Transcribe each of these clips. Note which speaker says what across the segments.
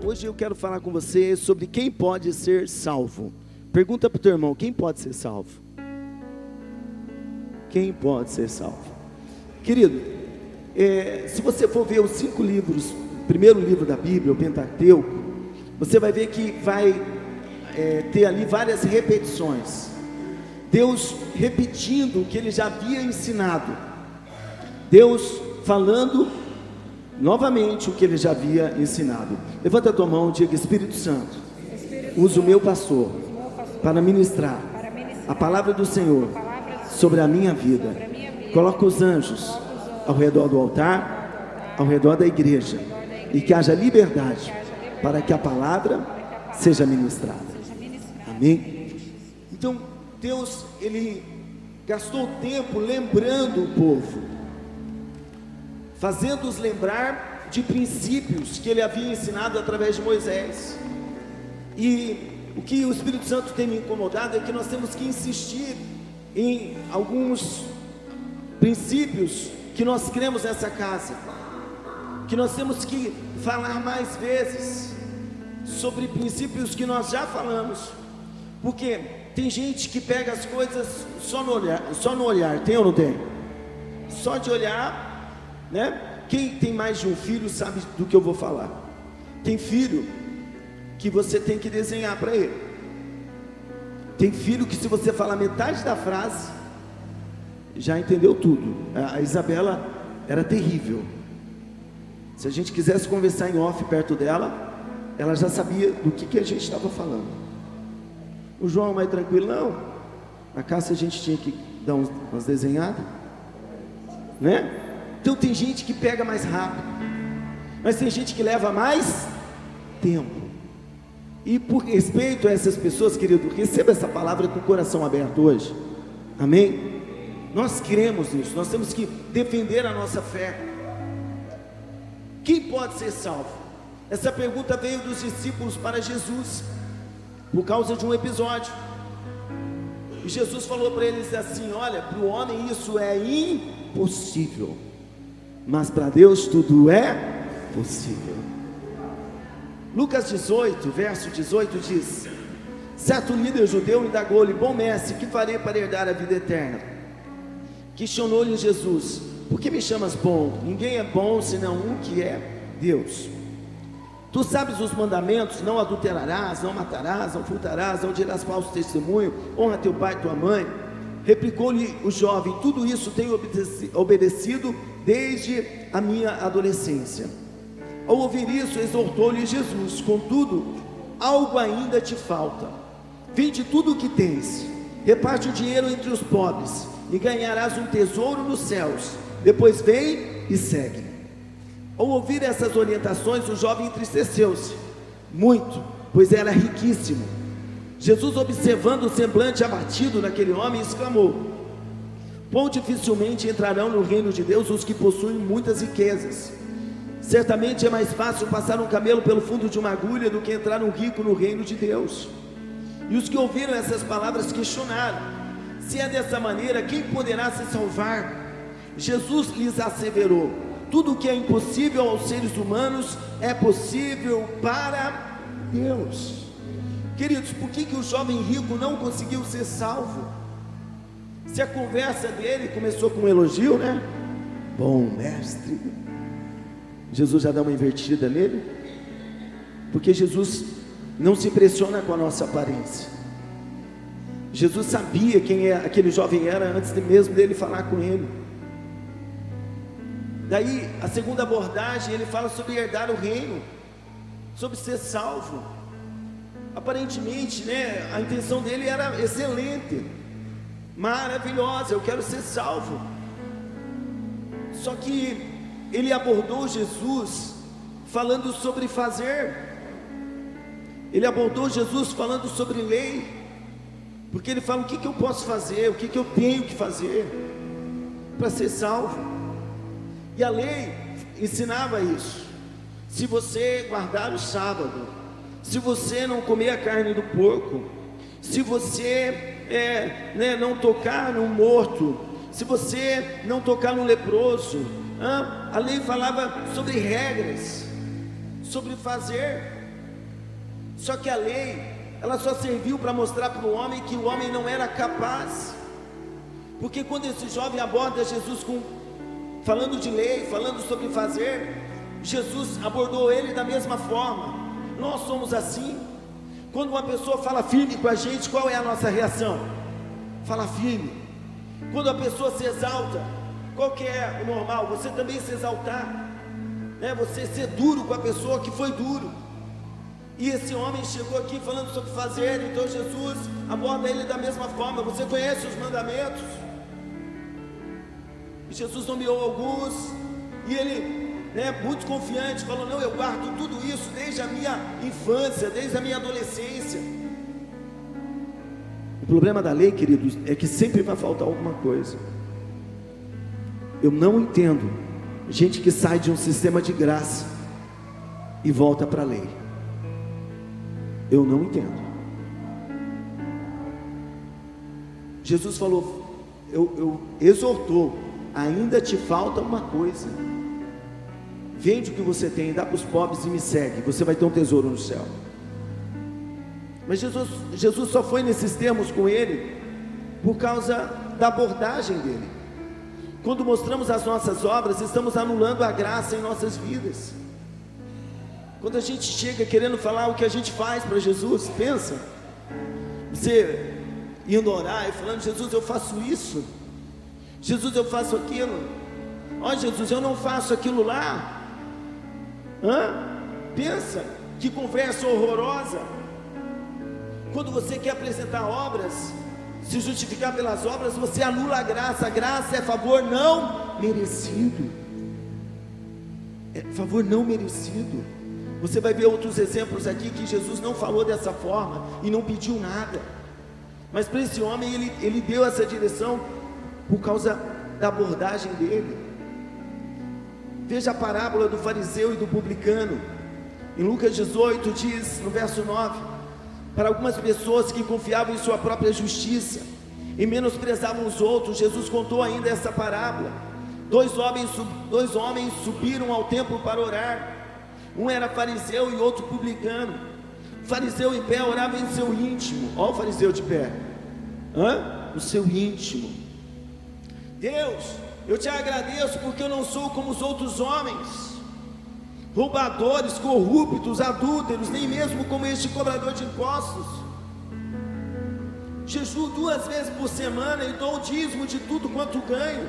Speaker 1: Hoje eu quero falar com você sobre quem pode ser salvo. Pergunta para o teu irmão, quem pode ser salvo? Quem pode ser salvo? Querido, se você for ver os 5 livros, o primeiro livro da Bíblia, o Pentateuco, você vai ver que vai ter ali várias repetições. Deus repetindo o que Ele já havia ensinado. Deus falando novamente o que Ele já havia ensinado. Levanta a tua mão e diga: Espírito Santo, usa o meu pastor para ministrar a palavra do Senhor sobre a minha vida. Coloca os anjos ao redor do altar, ao redor da igreja, e que haja liberdade para que a palavra seja ministrada. Amém? Então Deus, Ele gastou tempo lembrando o povo, fazendo-os lembrar de princípios que Ele havia ensinado através de Moisés. E o que o Espírito Santo tem me incomodado é que nós temos que insistir em alguns princípios que nós cremos nessa casa, que nós temos que falar mais vezes sobre princípios que nós já falamos, porque tem gente que pega as coisas só no olhar, tem ou não tem? Só de olhar, né? Quem tem mais de um filho sabe do que eu vou falar. Tem filho que você tem que desenhar para ele. Tem filho que, se você falar metade da frase, já entendeu tudo. A Isabela era terrível. Se a gente quisesse conversar em off perto dela, ela já sabia do que a gente estava falando. O João mais tranquilão. Na casa a gente tinha que dar umas desenhadas, né? Então tem gente que pega mais rápido, mas tem gente que leva mais tempo. E por respeito a essas pessoas, querido, receba essa palavra com o coração aberto hoje. Amém? Nós cremos nisso, nós temos que defender a nossa fé. Quem pode ser salvo? Essa pergunta veio dos discípulos para Jesus, por causa de um episódio. E Jesus falou para eles assim: olha, para o homem isso é impossível, mas para Deus tudo é possível. Lucas 18, verso 18 diz: certo líder judeu indagou-lhe: bom mestre, que farei para herdar a vida eterna? Questionou-lhe Jesus: por que me chamas bom? Ninguém é bom senão um, que é Deus. Tu sabes os mandamentos: não adulterarás, não matarás, não furtarás, não dirás falso testemunho, honra teu pai e tua mãe. Replicou-lhe o jovem: tudo isso tenho obedecido desde a minha adolescência. Ao ouvir isso, exortou-lhe Jesus: contudo, algo ainda te falta. Vende tudo o que tens, reparte o dinheiro entre os pobres, e ganharás um tesouro nos céus. Depois vem e segue. Ao ouvir essas orientações, o jovem entristeceu-se muito, pois era riquíssimo. Jesus, observando o semblante abatido naquele homem, exclamou: quão dificilmente entrarão no reino de Deus os que possuem muitas riquezas. Certamente é mais fácil passar um camelo pelo fundo de uma agulha do que entrar um rico no reino de Deus. E os que ouviram essas palavras questionaram: se é dessa maneira, quem poderá se salvar? Jesus lhes asseverou: tudo o que é impossível aos seres humanos é possível para Deus. Queridos, por que o jovem rico não conseguiu ser salvo? Se a conversa dele começou com um elogio, né? Bom mestre. Jesus já dá uma invertida nele, porque Jesus não se impressiona com a nossa aparência. Jesus sabia quem aquele jovem era antes mesmo dele falar com ele. Daí a segunda abordagem, ele fala sobre herdar o reino, sobre ser salvo. Aparentemente, né, a intenção dele era excelente, maravilhosa: eu quero ser salvo. Só que ele abordou Jesus falando sobre fazer. Ele abordou Jesus falando sobre lei, porque ele fala: o que eu posso fazer, o que eu tenho que fazer para ser salvo? E a lei ensinava isso: se você guardar o sábado, se você não comer a carne do porco, se você não tocar no morto, se você não tocar no leproso, a lei falava sobre regras, sobre fazer. Só que a lei, ela só serviu para mostrar para o homem que o homem não era capaz. Porque quando esse jovem aborda Jesus falando de lei, falando sobre fazer, Jesus abordou ele da mesma forma. Nós somos assim. Quando uma pessoa fala firme com a gente, qual é a nossa reação? Fala firme. Quando a pessoa se exalta, qual que é o normal? Você também se exaltar, né? Você ser duro com a pessoa que foi duro. E esse homem chegou aqui falando sobre fazer, então Jesus aborda ele da mesma forma. Você conhece os mandamentos? E Jesus nomeou alguns, e ele, muito confiante, falou: não, eu guardo tudo isso desde a minha infância, desde a minha adolescência. O problema da lei, queridos, é que sempre vai faltar alguma coisa. Eu não entendo gente que sai de um sistema de graça e volta para a lei. Eu não entendo. Jesus falou, exortou: ainda te falta uma coisa. Vende o que você tem, dá para os pobres e me segue, você vai ter um tesouro no céu. Mas Jesus só foi nesses termos com ele por causa da abordagem dele. Quando mostramos as nossas obras, estamos anulando a graça em nossas vidas. Quando a gente chega querendo falar o que a gente faz para Jesus, pensa, você indo orar e falando: Jesus, eu faço isso, Jesus, eu faço aquilo, ó Jesus, eu não faço aquilo lá. Pensa, que conversa horrorosa. Quando você quer apresentar obras, se justificar pelas obras, você anula a graça. A graça é favor não merecido. É favor não merecido. Você vai ver outros exemplos aqui que Jesus não falou dessa forma e não pediu nada. Mas para esse homem ele deu essa direção por causa da abordagem dele. Veja a parábola do fariseu e do publicano. Em Lucas 18 diz, no verso 9: para algumas pessoas que confiavam em sua própria justiça e menosprezavam os outros, Jesus contou ainda essa parábola. Dois homens subiram ao templo para orar. Um era fariseu e outro publicano. O fariseu em pé orava em seu íntimo. Olha o fariseu de pé, no seu íntimo: Deus, eu te agradeço porque eu não sou como os outros homens, roubadores, corruptos, adúlteros, nem mesmo como este cobrador de impostos. Jejuo 2 vezes por semana e dou o dízimo de tudo quanto ganho.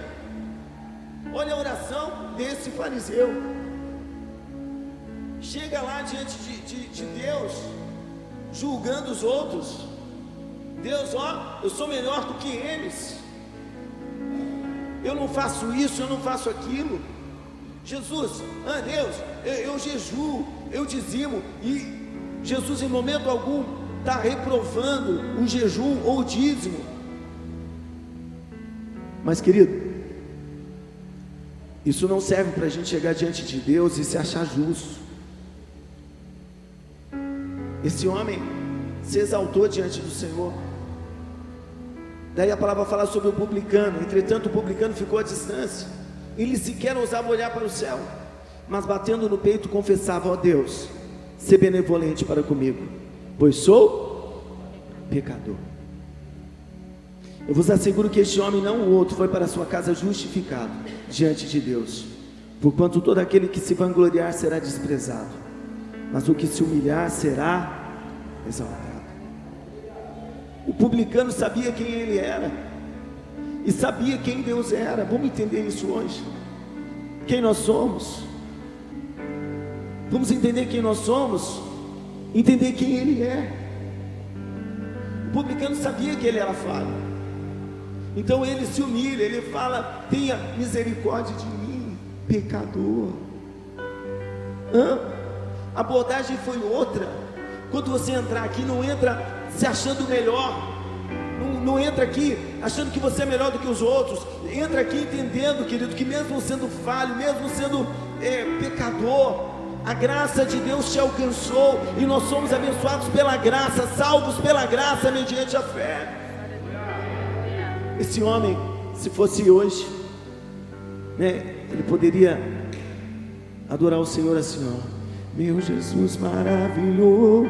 Speaker 1: Olha a oração desse fariseu. Chega lá diante de Deus, julgando os outros. Deus, eu sou melhor do que eles, eu não faço isso, eu não faço aquilo. Jesus, Deus, eu jejuo, eu dizimo. E Jesus em momento algum está reprovando o jejum ou o dízimo. Mas querido, isso não serve para a gente chegar diante de Deus e se achar justo. Esse homem se exaltou diante do Senhor. Daí a palavra fala sobre o publicano. Entretanto o publicano ficou à distância, ele sequer ousava olhar para o céu, mas batendo no peito confessava: ó Deus, sê benevolente para comigo, pois sou pecador. Eu vos asseguro que este homem, não o outro, foi para a sua casa justificado diante de Deus. Porquanto todo aquele que se vangloriar será desprezado, mas o que se humilhar será exaltado. O publicano sabia quem ele era e sabia quem Deus era. Vamos entender isso hoje, quem nós somos. Vamos entender quem nós somos, entender quem ele é. O publicano sabia que ele era falho, então ele se humilha, ele fala: tenha misericórdia de mim, pecador. A abordagem foi outra. Quando você entrar aqui, não entra se achando melhor, não entra aqui achando que você é melhor do que os outros. Entra aqui entendendo, querido, que mesmo sendo falho, mesmo sendo pecador, a graça de Deus te alcançou, e nós somos abençoados pela graça, salvos pela graça mediante a fé. Esse homem, se fosse hoje, ele poderia adorar o Senhor assim: ó, meu Jesus maravilhoso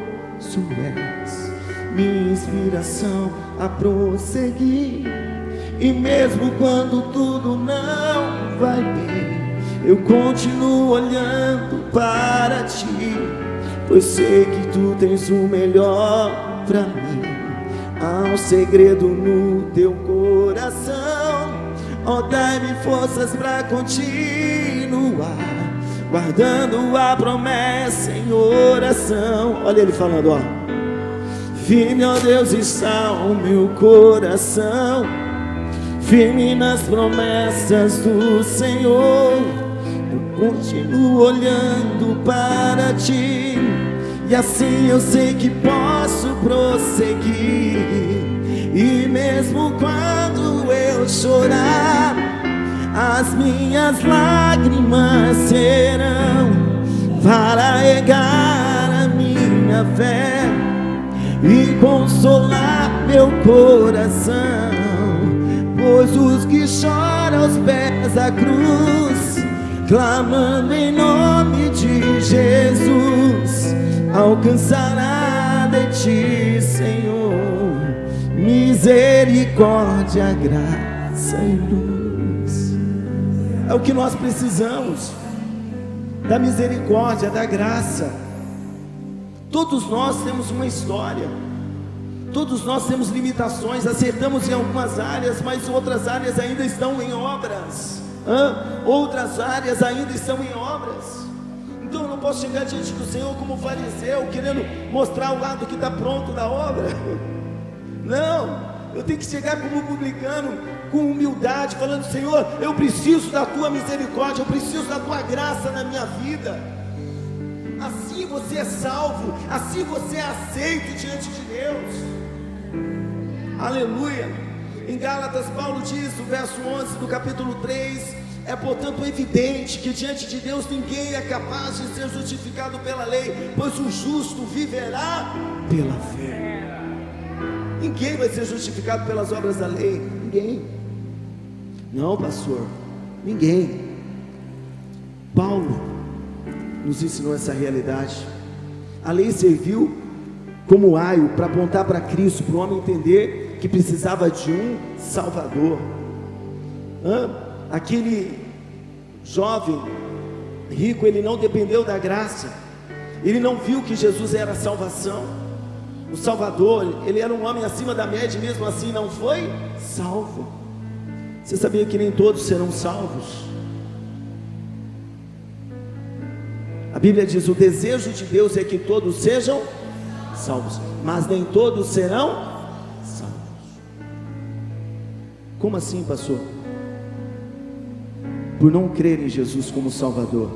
Speaker 1: és, minha inspiração a prosseguir. E mesmo quando tudo não vai bem, eu continuo olhando para ti, pois sei que tu tens o melhor pra mim. Há um segredo no teu coração, ó, dai-me forças pra continuar, guardando a promessa em oração. Olha ele falando, ó: firme, ó Deus, está o meu coração, firme nas promessas do Senhor. Eu continuo olhando para ti, e assim eu sei que posso prosseguir. E mesmo quando eu chorar, as minhas lágrimas serão para regar a minha fé e consolar meu coração, pois os que choram aos pés da cruz, clamando em nome de Jesus, alcançará de ti, Senhor, misericórdia, graça e luz. É o que nós precisamos, da misericórdia, da graça. Todos nós temos uma história, todos nós temos limitações, acertamos em algumas áreas, mas outras áreas ainda estão em obras. Outras áreas ainda estão em obras. Então eu não posso chegar diante do Senhor como fariseu, querendo mostrar o lado que está pronto da obra. Não, eu tenho que chegar como publicano, com humildade, falando: Senhor, eu preciso da tua misericórdia, eu preciso da tua graça na minha vida. Assim você é salvo, assim você é aceito diante de Deus. Aleluia. Em Gálatas, Paulo diz, no verso 11 do capítulo 3: é portanto evidente que diante de Deus ninguém é capaz de ser justificado pela lei, pois o justo viverá pela fé. Ninguém vai ser justificado pelas obras da lei. Ninguém. Não, pastor, ninguém. Paulo nos ensinou essa realidade. A lei serviu como aio para apontar para Cristo, para o homem entender que precisava de um Salvador. Aquele jovem rico, ele não dependeu da graça, ele não viu que Jesus era a salvação, o Salvador. Ele era um homem acima da média e mesmo assim não foi salvo. Você sabia que nem todos serão salvos? A Bíblia diz: o desejo de Deus é que todos sejam salvos, mas nem todos serão salvos. Como assim, pastor? Por não crer em Jesus como Salvador.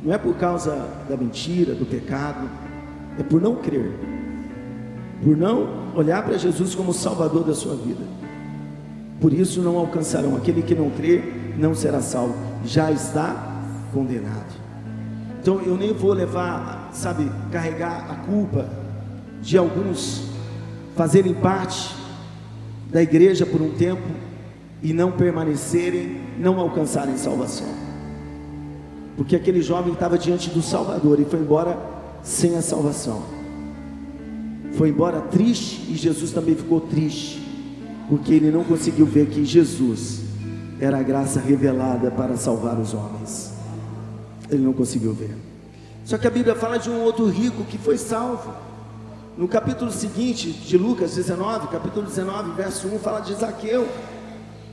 Speaker 1: Não é por causa da mentira, do pecado, é por não crer, por não olhar para Jesus como Salvador da sua vida. Por isso não alcançarão. Aquele que não crer não será salvo, já está condenado. Então eu nem vou levar, carregar a culpa de alguns fazerem parte da igreja por um tempo e não permanecerem, não alcançarem salvação. Porque aquele jovem estava diante do Salvador e foi embora sem a salvação. Foi embora triste, e Jesus também ficou triste, porque ele não conseguiu ver que Jesus era a graça revelada para salvar os homens. Ele não conseguiu ver. Só que a Bíblia fala de um outro rico que foi salvo. No capítulo seguinte de Lucas 19, capítulo 19, verso 1, fala de Zaqueu.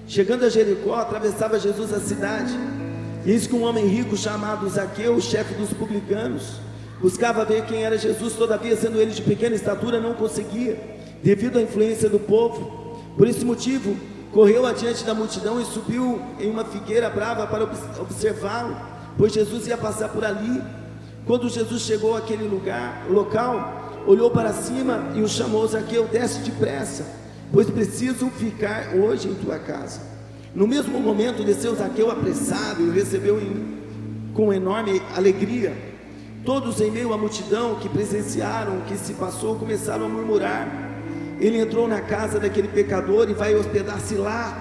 Speaker 1: Chegando a Jericó, atravessava Jesus a cidade, e eis que um homem rico chamado Zaqueu, o chefe dos publicanos, buscava ver quem era Jesus. Todavia, sendo ele de pequena estatura, não conseguia, devido à influência do povo. Por esse motivo, correu adiante da multidão e subiu em uma figueira brava para observá-lo, pois Jesus ia passar por ali. Quando Jesus chegou àquele local, olhou para cima e o chamou: Zaqueu, desce depressa, pois preciso ficar hoje em tua casa. No mesmo momento desceu Zaqueu apressado e o recebeu com enorme alegria. Todos em meio à multidão que presenciaram o que se passou começaram a murmurar: ele entrou na casa daquele pecador e vai hospedar-se lá.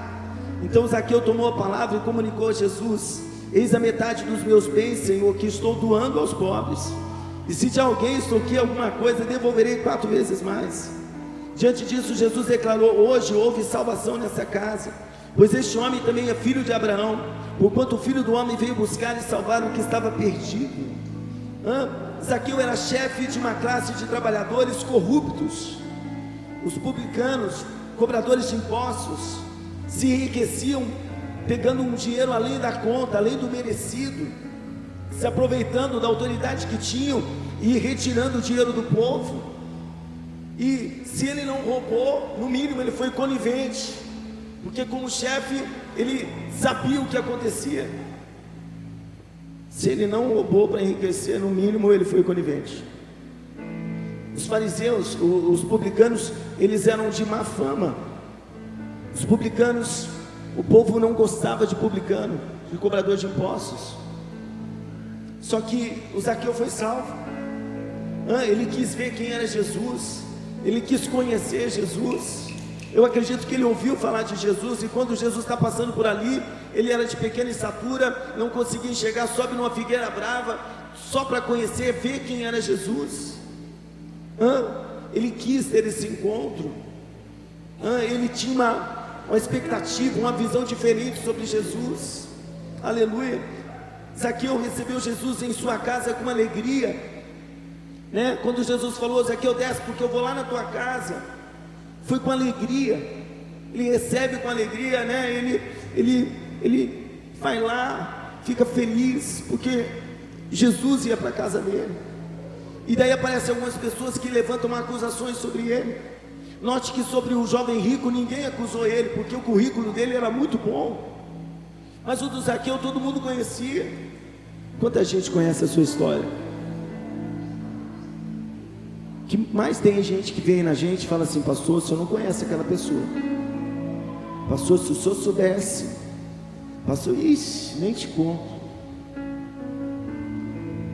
Speaker 1: Então Zaqueu tomou a palavra e comunicou a Jesus: eis a metade dos meus bens, Senhor, que estou doando aos pobres. E se de alguém extorquir alguma coisa, devolverei 4 vezes mais. Diante disso, Jesus declarou: hoje houve salvação nessa casa, pois este homem também é filho de Abraão, porquanto o Filho do Homem veio buscar e salvar o que estava perdido. Zaqueu era chefe de uma classe de trabalhadores corruptos. Os publicanos, cobradores de impostos, se enriqueciam pegando um dinheiro além da conta, além do merecido, se aproveitando da autoridade que tinham e retirando o dinheiro do povo. E se ele não roubou, no mínimo ele foi conivente, porque como chefe ele sabia o que acontecia. Se ele não roubou para enriquecer, no mínimo ele foi conivente. Os fariseus, os publicanos, eles eram de má fama. Os publicanos, o povo não gostava de publicano, de cobrador de impostos. Só que o Zaqueu foi salvo. Ele quis ver quem era Jesus, ele quis conhecer Jesus. Eu acredito que ele ouviu falar de Jesus, e quando Jesus está passando por ali, ele era de pequena estatura, não conseguia enxergar, sobe numa figueira brava, só para conhecer, ver quem era Jesus. Ele quis ter esse encontro. Ele tinha uma expectativa, uma visão diferente sobre Jesus. Aleluia. Zaqueu recebeu Jesus em sua casa com alegria, né? Quando Jesus falou: Zaqueu, desce, porque eu vou lá na tua casa. Foi com alegria. Ele recebe com alegria, né? Ele vai lá, fica feliz, porque Jesus ia para a casa dele. E daí aparecem algumas pessoas que levantam acusações sobre ele. Note que sobre o jovem rico ninguém acusou ele, porque o currículo dele era muito bom. Mas o do Zaqueu todo mundo conhecia. Quanta gente conhece a sua história? Que mais tem gente que vem na gente e fala assim: pastor, o senhor não conhece aquela pessoa. Pastor, se o senhor soubesse. Pastor, ixi, nem te conto.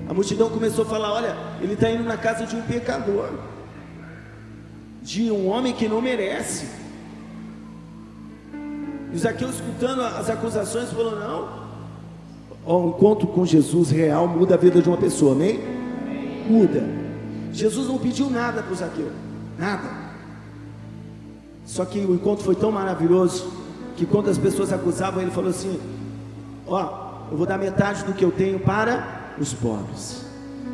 Speaker 1: A multidão começou a falar: olha, ele está indo na casa de um pecador, de um homem que não merece. E o Zaqueu, escutando as acusações, falou: não, o encontro com Jesus real muda a vida de uma pessoa, amém? Muda. Jesus não pediu nada para o Zaqueu, nada. Só que o encontro foi tão maravilhoso, que quando as pessoas acusavam, ele falou assim: eu vou dar metade do que eu tenho para os pobres.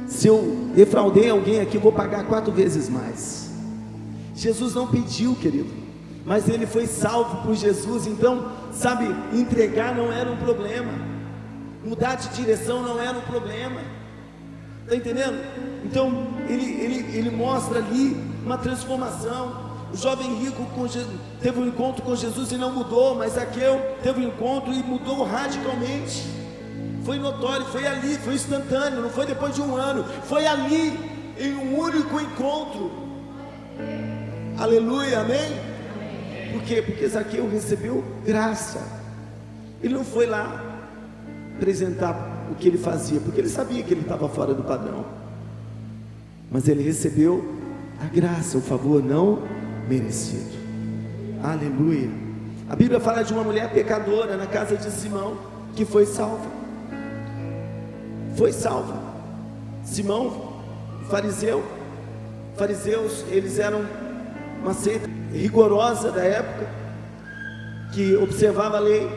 Speaker 1: Se eu defraudei alguém aqui, eu vou pagar 4 vezes mais. Jesus não pediu, querido, mas ele foi salvo por Jesus. Então, sabe, entregar não era um problema, mudar de direção não era um problema. Está entendendo? Então ele mostra ali uma transformação. O jovem rico teve um encontro com Jesus e não mudou, mas Zaqueu teve um encontro e mudou radicalmente. Foi notório, foi ali, foi instantâneo, não foi depois de um ano, foi ali, em um único encontro. Aleluia, amém? Por quê? Porque Zaqueu recebeu graça. Ele não foi lá apresentar o que ele fazia, porque ele sabia que ele estava fora do padrão, mas ele recebeu a graça, o favor não merecido. Aleluia. A Bíblia fala de uma mulher pecadora na casa de Simão, que foi salva. Foi salva. Simão, fariseu. Fariseus, eles eram uma seita rigorosa da época, que observava a lei.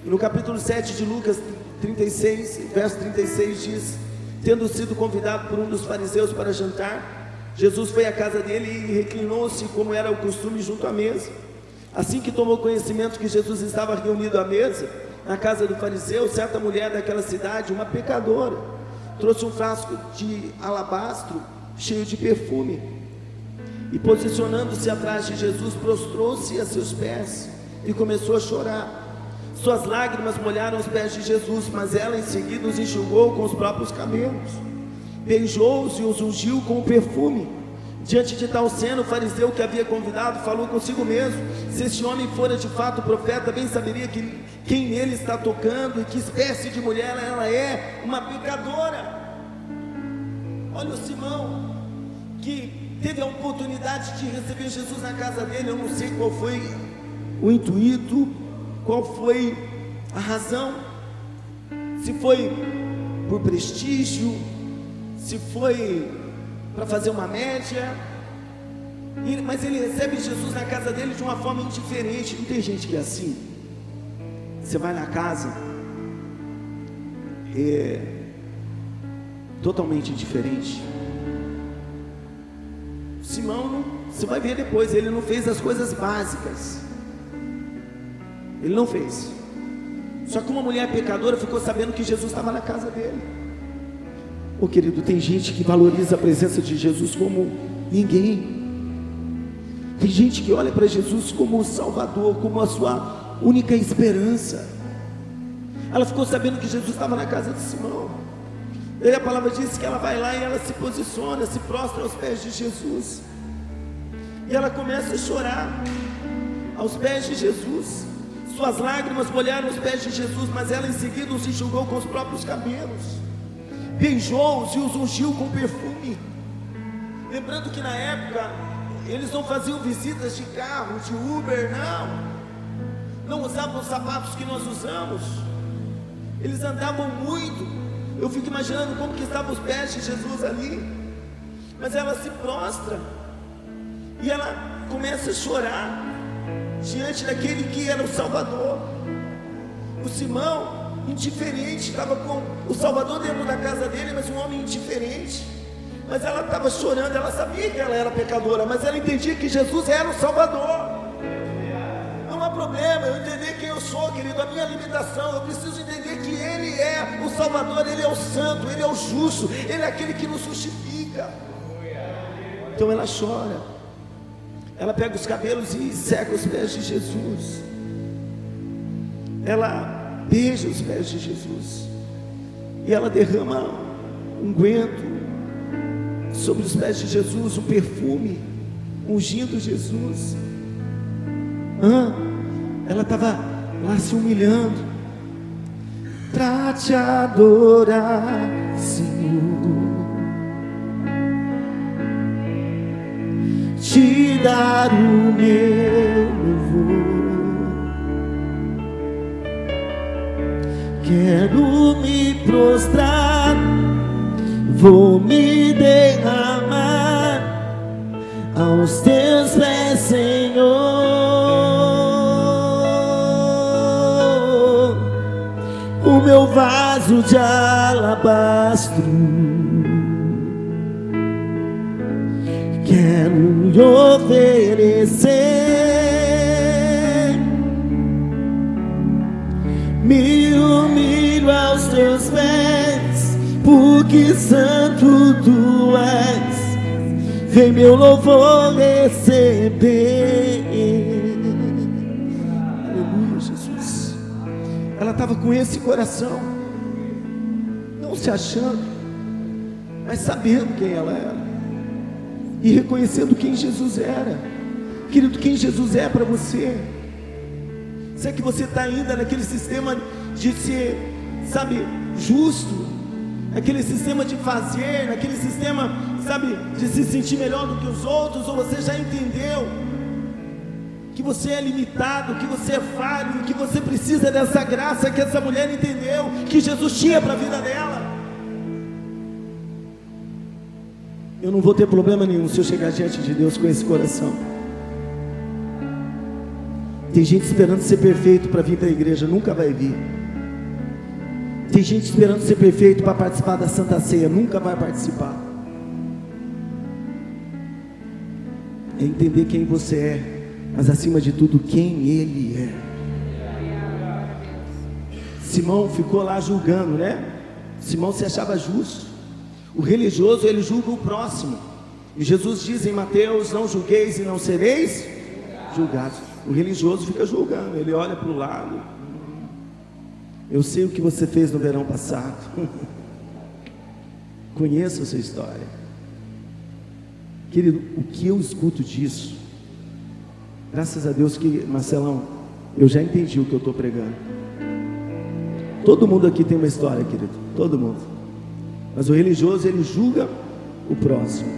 Speaker 1: E no capítulo 7 de Lucas 36, verso 36 diz: tendo sido convidado por um dos fariseus para jantar, Jesus foi à casa dele e reclinou-se, como era o costume, junto à mesa. Assim que tomou conhecimento que Jesus estava reunido à mesa na casa do fariseu, certa mulher daquela cidade, uma pecadora, trouxe um frasco de alabastro cheio de perfume, e posicionando-se atrás de Jesus, prostrou-se a seus pés e começou a chorar. Suas lágrimas molharam os pés de Jesus, mas ela em seguida os enxugou com os próprios cabelos, beijou-os e os ungiu com o perfume. Diante de tal cena, o fariseu que havia convidado falou consigo mesmo: se este homem fora de fato profeta, bem saberia quem nele está tocando e que espécie de mulher ela é, uma pecadora. Olha o Simão, que teve a oportunidade de receber Jesus na casa dele. Eu não sei qual foi o intuito, qual foi a razão. se foi por prestígio, se foi para fazer uma média, mas ele recebe Jesus na casa dele de uma forma indiferente. Não tem gente que é assim? Você vai na casa, é totalmente indiferente. Simão, você vai ver depois, ele não fez as coisas básicas, ele não fez. Só que uma mulher pecadora ficou sabendo que Jesus estava na casa dele. Ô querido, tem gente que valoriza a presença de Jesus como ninguém. Tem gente que olha para Jesus como o Salvador, como a sua única esperança. Ela ficou sabendo que Jesus estava na casa de Simão. E a palavra diz que ela vai lá e ela se posiciona, se prostra aos pés de Jesus. E ela começa a chorar aos pés de Jesus. Suas lágrimas molharam os pés de Jesus, mas ela em seguida os enxugou com os próprios cabelos, beijou-os e os ungiu com perfume. Lembrando que na época eles não faziam visitas de carro, de Uber, não usavam os sapatos que nós usamos, eles andavam muito. Eu fico imaginando como que estavam os pés de Jesus ali. Mas ela se prostra e ela começa a chorar diante daquele que era o Salvador. O Simão, indiferente, estava com o Salvador dentro da casa dele, mas um homem indiferente. Mas ela estava chorando, ela sabia que ela era pecadora, mas ela entendia que Jesus era o Salvador. Não há problema eu entender quem eu sou, querido, a minha limitação. Eu preciso entender que Ele é o Salvador, Ele é o Santo, Ele é o Justo, Ele é aquele que nos justifica. Então ela chora, ela pega os cabelos e seca os pés de Jesus, ela beija os pés de Jesus, e ela derrama unguento sobre os pés de Jesus, um perfume, ungindo Jesus. Ela estava lá se humilhando para te adorar, Senhor, te dar o meu louvor. Quero me prostrar, vou me derramar aos teus pés, Senhor. O meu vaso de alabastro, quero lhe oferecer. Me humilho aos teus pés, porque santo tu és. Vem meu louvor receber. Aleluia, Jesus. Ela estava com esse coração, não se achando, mas sabendo quem ela era e reconhecendo quem Jesus era. Querido, quem Jesus é para você? Será que você está ainda naquele sistema de ser, sabe, justo, naquele sistema de fazer, naquele sistema, sabe, de se sentir melhor do que os outros? Ou você já entendeu que você é limitado, que você é falho, que você precisa dessa graça que essa mulher entendeu que Jesus tinha para a vida dela? Eu não vou ter problema nenhum se eu chegar diante de Deus com esse coração. Tem gente esperando ser perfeito para vir para a igreja, nunca vai vir. Tem gente esperando ser perfeito para participar da Santa Ceia, nunca vai participar. É entender quem você é, mas acima de tudo quem Ele é. Simão ficou lá julgando, né? Simão se achava justo. O religioso, ele julga o próximo. E Jesus diz em Mateus: não julgueis e não sereis julgados. O religioso fica julgando, ele olha para o lado. Eu sei o que você fez no verão passado. Conheço a sua história. Querido, o que eu escuto disso, graças a Deus que, Marcelão, eu já entendi o que eu estou pregando. Todo mundo aqui tem uma história, querido, todo mundo. Mas o religioso, ele julga o próximo.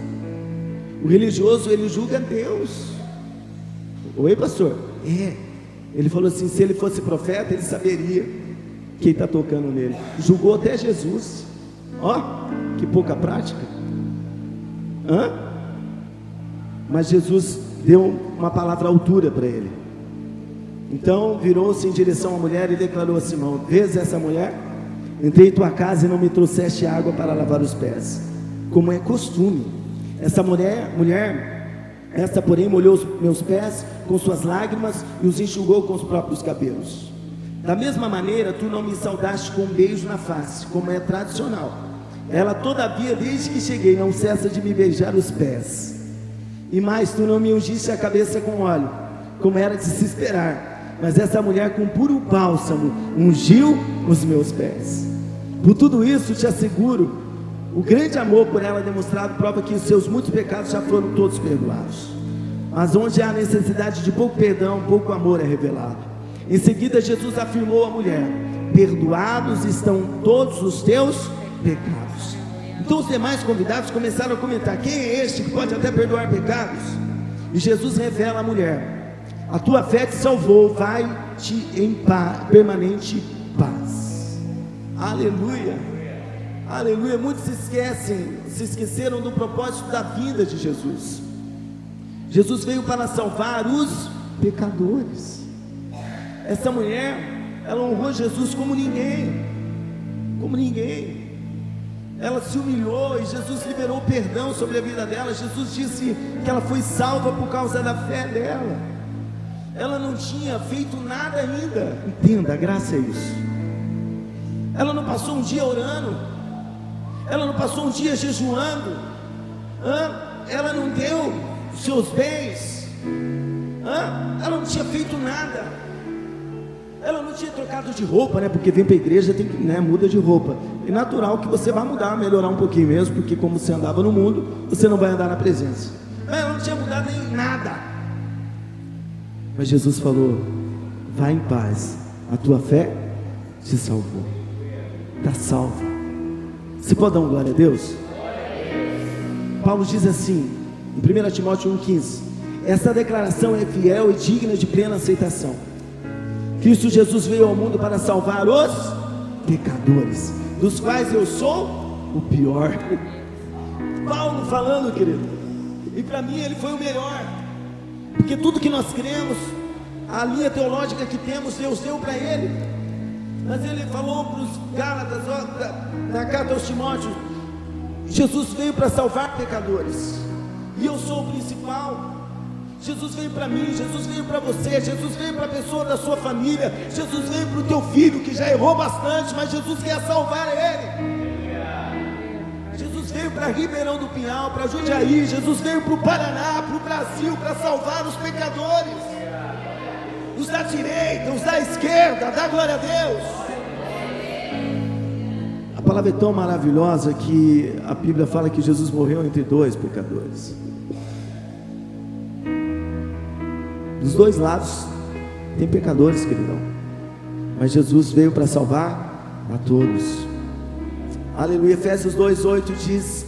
Speaker 1: O religioso, ele julga Deus. Oi, pastor? Ele falou assim: se ele fosse profeta, ele saberia. quem está tocando nele. Julgou até Jesus. Ó, que pouca prática. Mas Jesus deu uma palavra à altura para ele. Então virou-se em direção à mulher e declarou a Simão: vês essa mulher? Entrei em tua casa e não me trouxeste água para lavar os pés, como é costume. Essa esta porém molhou os meus pés com suas lágrimas e os enxugou com os próprios cabelos. Da mesma maneira, tu não me saudaste com um beijo na face, como é tradicional. Ela, todavia, desde que cheguei, não cessa de me beijar os pés. E mais, tu não me ungiste a cabeça com óleo, como era de se esperar. Mas essa mulher, com puro bálsamo, ungiu os meus pés. Por tudo isso, te asseguro, o grande amor por ela demonstrado prova que os seus muitos pecados já foram todos perdoados. Mas onde há necessidade de pouco perdão, pouco amor é revelado. Em seguida, Jesus afirmou à mulher: perdoados estão todos os teus pecados. Então os demais convidados começaram a comentar: quem é este que pode até perdoar pecados? E Jesus revela à mulher: a tua fé te salvou, vai-te em permanente paz. Aleluia, aleluia. Muitos se esqueceram do propósito da vinda de Jesus. Jesus veio para salvar os pecadores. Essa mulher, ela honrou Jesus como ninguém. Ela se humilhou e Jesus liberou perdão sobre a vida dela. Jesus disse que ela foi salva por causa da fé dela. Ela não tinha feito nada ainda. Entenda, a graça é isso. Ela não passou um dia orando, ela não passou um dia jejuando, ela não deu os seus bens, ela não tinha feito nada, ela não tinha trocado de roupa, né? Porque vem para a igreja, tem que, né, muda de roupa. É natural que você vai mudar, melhorar um pouquinho mesmo, porque como você andava no mundo, você não vai andar na presença. Ela não tinha mudado em nada. Mas Jesus falou: vai em paz, a tua fé te salvou. Está salvo. Você pode dar uma glória a Deus? Paulo diz assim em 1 Timóteo 1,15: essa declaração é fiel e digna de plena aceitação. Cristo Jesus veio ao mundo para salvar os pecadores, dos quais eu sou o pior. Paulo falando, querido. E para mim ele foi o melhor, porque tudo que nós cremos, a linha teológica que temos, Deus deu para ele. Mas ele falou para os Gálatas, na carta aos Timóteos: Jesus veio para salvar pecadores, e eu sou o principal. Jesus veio para mim, Jesus veio para você, Jesus veio para a pessoa da sua família, Jesus veio para o teu filho que já errou bastante, mas Jesus quer salvar ele. Jesus veio para Ribeirão do Pinhal, para Jundiaí, Jesus veio para o Paraná, para o Brasil, para salvar os pecadores. Os da direita, os da esquerda, dá glória a Deus. A palavra é tão maravilhosa que a Bíblia fala que Jesus morreu entre dois pecadores. Dos dois lados tem pecadores, queridão, mas Jesus veio para salvar a todos. Aleluia. Efésios 2,8 diz: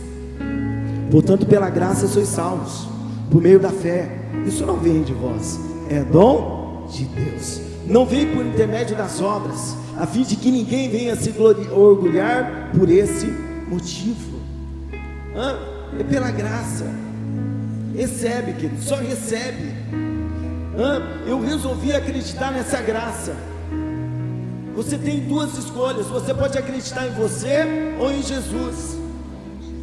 Speaker 1: portanto, pela graça sois salvos, por meio da fé. Isso não vem de vós, é dom de Deus, não vem por intermédio das obras, a fim de que ninguém venha se orgulhar por esse motivo. É pela graça. Recebe, querido, só recebe. Eu resolvi acreditar nessa graça. Você tem duas escolhas: você pode acreditar em você ou em Jesus.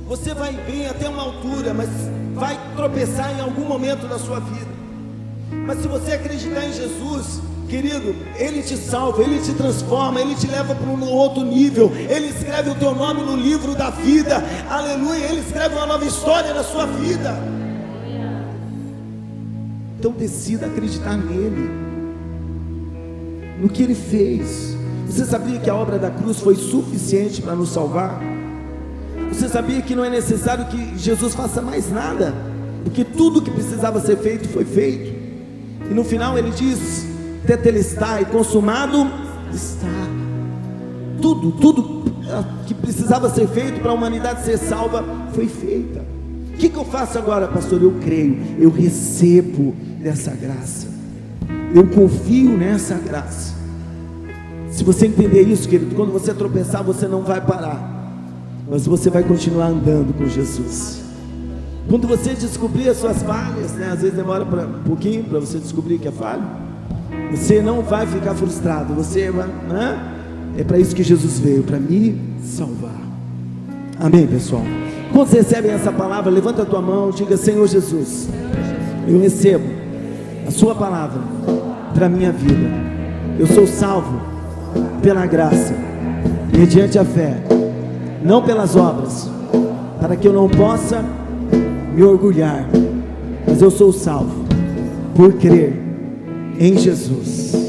Speaker 1: Você vai bem até uma altura, mas vai tropeçar em algum momento da sua vida. Mas se você acreditar em Jesus, querido, Ele te salva, Ele te transforma, Ele te leva para um outro nível. Ele escreve o teu nome no livro da vida. Aleluia. Ele escreve uma nova história na sua vida. Então decida acreditar nele, no que Ele fez. Você sabia que a obra da cruz foi suficiente para nos salvar? Você sabia que não é necessário que Jesus faça mais nada, porque tudo que precisava ser feito foi feito. E no final ele diz: tetelestai, consumado está. Tudo que precisava ser feito para a humanidade ser salva foi feita. O que eu faço agora, pastor? Eu creio, eu recebo dessa graça, eu confio nessa graça. Se você entender isso, querido, quando você tropeçar, você não vai parar, mas você vai continuar andando com Jesus. Quando você descobrir as suas falhas, né, às vezes demora um pouquinho para você descobrir que é falha, você não vai ficar frustrado, você vai, né? É para isso que Jesus veio, para me salvar. Amém, pessoal? Quando você recebe essa palavra, levanta a tua mão, diga: Senhor Jesus, eu recebo a sua palavra para a minha vida. Eu sou salvo pela graça, mediante a fé, não pelas obras, para que eu não possa me orgulhar, mas eu sou salvo por crer em Jesus.